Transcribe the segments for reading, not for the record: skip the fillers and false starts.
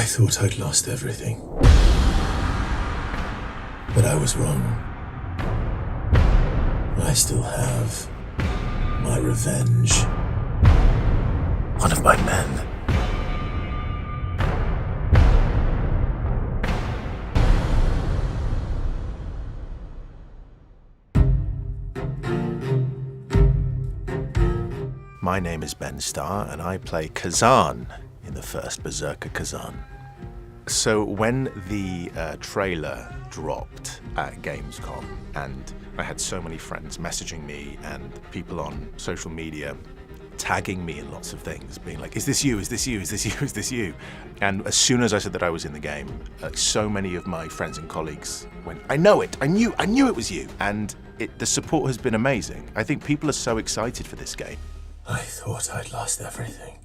thought I'd lost everything. But I was wrong. I still have my revenge. One of my men. My name is Ben Starr, and I play Khazan in the First Berserker Khazan. So when the trailer dropped at Gamescom, and I had so many friends messaging me and people on social media tagging me in lots of things, being like, is this you, is this you, is this you, is this you? And as soon as I said that I was in the game, so many of my friends and colleagues went, I know it, I knew it was you. And the support has been amazing. I think people are so excited for this game. I thought I'd lost everything.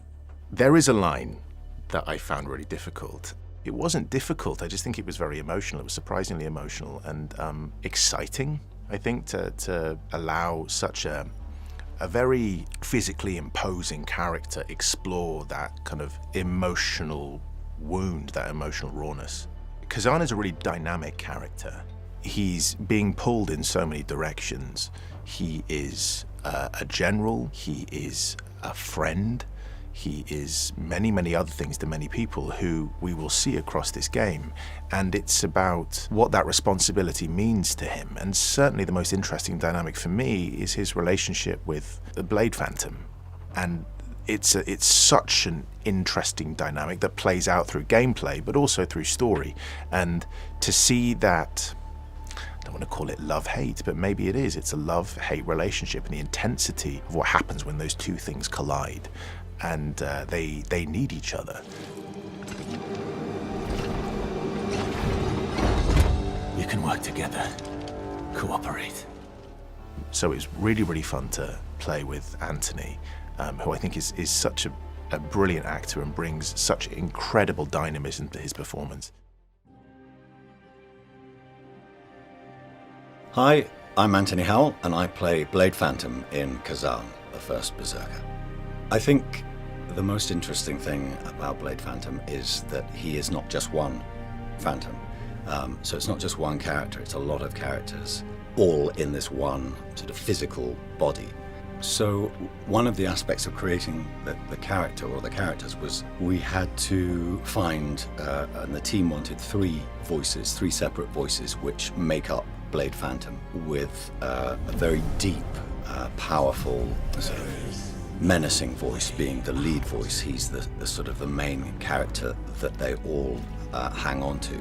There is a line that I found really difficult. It wasn't difficult, I just think it was very emotional. It was surprisingly emotional and exciting, I think, to allow such a very physically imposing character explore that kind of emotional wound, that emotional rawness. Khazan is a really dynamic character. He's being pulled in so many directions. He is a general, he is a friend, he is many, many other things to many people who we will see across this game. And it's about what that responsibility means to him. And certainly the most interesting dynamic for me is his relationship with the Blade Phantom. And it's such an interesting dynamic that plays out through gameplay, but also through story. And to see that, I don't want to call it love-hate, but maybe it is. It's a love-hate relationship and the intensity of what happens when those two things collide. And they need each other. You can work together, cooperate. So it's really, really fun to play with Anthony, who I think is such a brilliant actor and brings such incredible dynamism to his performance. Hi, I'm Anthony Howell, and I play Blade Phantom in Khazan, the First Berserker. I think the most interesting thing about Blade Phantom is that he is not just one Phantom. So it's not just one character, it's a lot of characters, all in this one sort of physical body. So one of the aspects of creating the character or the characters was we had to find, and the team wanted three separate voices which make up Blade Phantom with a very deep, powerful, sort of menacing voice being the lead voice. He's the sort of the main character that they all hang on to.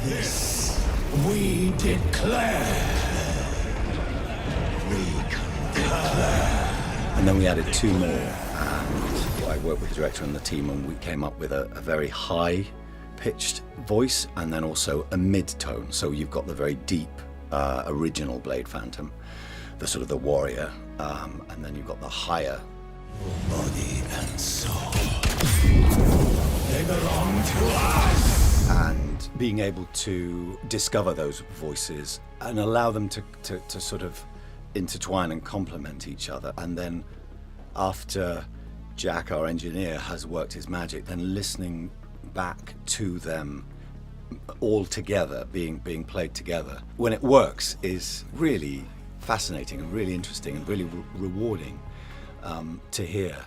This we declare. And then we added two more, and I worked with the director and the team, and we came up with a very high-pitched voice and then also a mid-tone. So you've got the very deep original Blade Phantom, the sort of the warrior, and then you've got the higher Body and soul. They belong to us. And being able to discover those voices and allow them to sort of intertwine and complement each other. And then after Jack, our engineer, has worked his magic, then listening back to them all together, being played together, when it works, is really fascinating and really interesting and really rewarding to hear.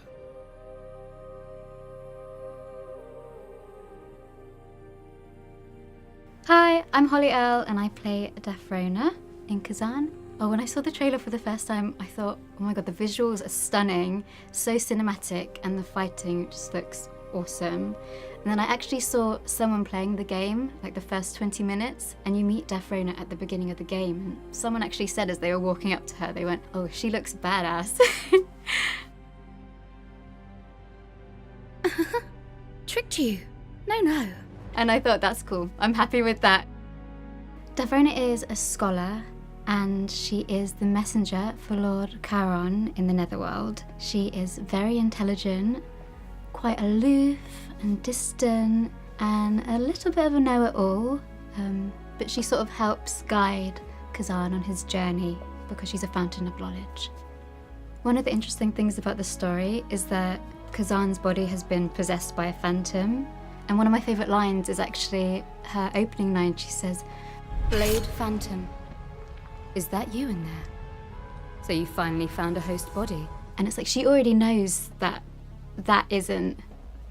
Hi, I'm Holly Earl and I play Defrona in Khazan. Oh, when I saw the trailer for the first time, I thought, oh my god, the visuals are stunning, so cinematic, and the fighting just looks awesome. And then I actually saw someone playing the game, like the first 20 minutes, and you meet Defrona at the beginning of the game. And someone actually said as they were walking up to her, they went, oh, she looks badass. Tricked you? No. And I thought, that's cool. I'm happy with that. Defrona is a scholar, and she is the messenger for Lord Charon in the Netherworld. She is very intelligent, quite aloof and distant, and a little bit of a know-it-all, but she sort of helps guide Khazan on his journey because she's a fountain of knowledge. One of the interesting things about the story is that Khazan's body has been possessed by a phantom. And one of my favourite lines is actually her opening line. She says, "Blade Phantom, is that you in there? So you finally found a host body." And it's like she already knows that that isn't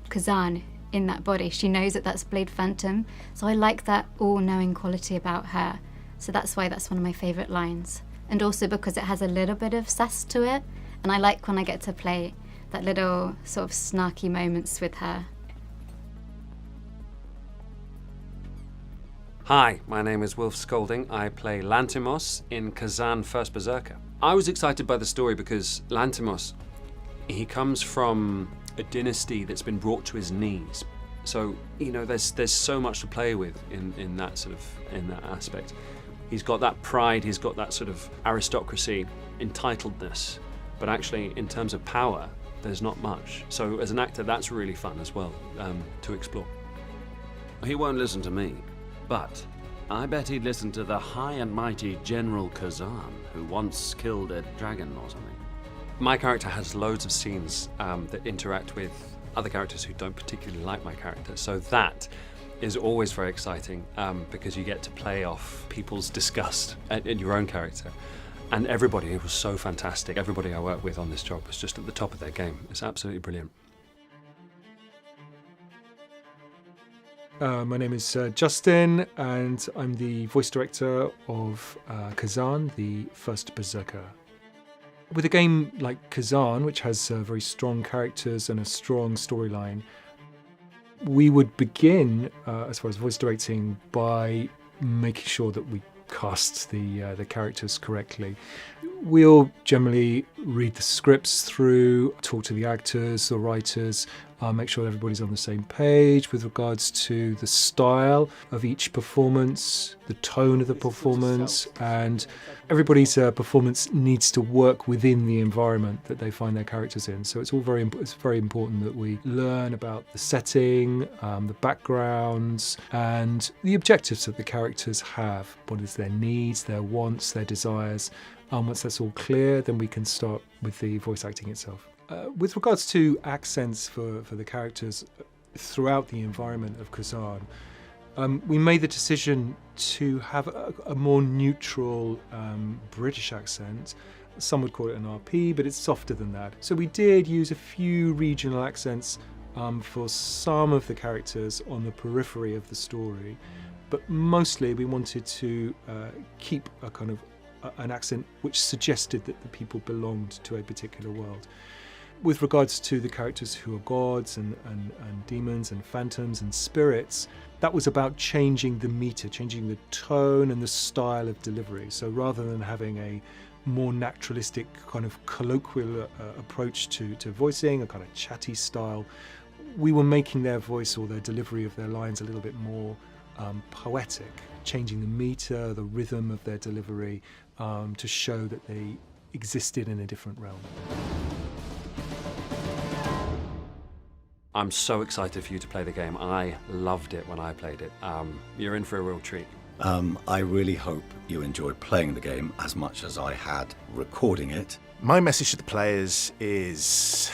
Khazan in that body. She knows that that's Blade Phantom. So I like that all-knowing quality about her. So that's why that's one of my favourite lines. And also because it has a little bit of sass to it. And I like when I get to play that little sort of snarky moments with her. Hi, my name is Wolf Scolding. I play Lantimos in Khazan First Berserker. I was excited by the story because Lantimos, he comes from a dynasty that's been brought to his knees. So, you know, there's so much to play with in that aspect. He's got that pride, he's got that sort of aristocracy, entitledness, but actually in terms of power, there's not much. So as an actor, that's really fun as well to explore. He won't listen to me. But I bet he'd listen to the high and mighty General Khazan, who once killed a dragon or something. My character has loads of scenes that interact with other characters who don't particularly like my character. So that is always very exciting because you get to play off people's disgust at your own character. And everybody was so fantastic. Everybody I worked with on this job was just at the top of their game. It's absolutely brilliant. My name is Justin, and I'm the voice director of Khazan, the First Berserker. With a game like Khazan, which has very strong characters and a strong storyline, we would begin, as far as voice directing, by making sure that we cast the characters correctly. We'll generally read the scripts through, talk to the actors or writers, make sure everybody's on the same page with regards to the style of each performance, the tone of the performance, and everybody's performance needs to work within the environment that they find their characters in. So it's very important that we learn about the setting, the backgrounds, and the objectives that the characters have. What is their needs, their wants, their desires. Once that's all clear, then we can start with the voice acting itself. With regards to accents for the characters throughout the environment of Khazan, we made the decision to have a more neutral British accent. Some would call it an RP, but it's softer than that. So we did use a few regional accents for some of the characters on the periphery of the story, but mostly we wanted to keep a kind of an accent which suggested that the people belonged to a particular world. With regards to the characters who are gods and demons and phantoms and spirits, that was about changing the meter, changing the tone and the style of delivery. So rather than having a more naturalistic kind of colloquial approach to voicing, a kind of chatty style, we were making their voice or their delivery of their lines a little bit more poetic, changing the meter, the rhythm of their delivery to show that they existed in a different realm. I'm so excited for you to play the game. I loved it when I played it. You're in for a real treat. I really hope you enjoyed playing the game as much as I had recording it. My message to the players is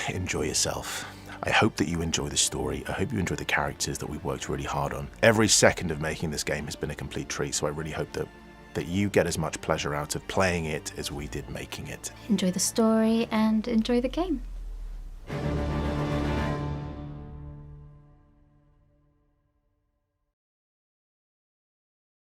enjoy yourself. I hope that you enjoy the story. I hope you enjoy the characters that we've worked really hard on. Every second of making this game has been a complete treat, so I really hope that you get as much pleasure out of playing it as we did making it. Enjoy the story and enjoy the game.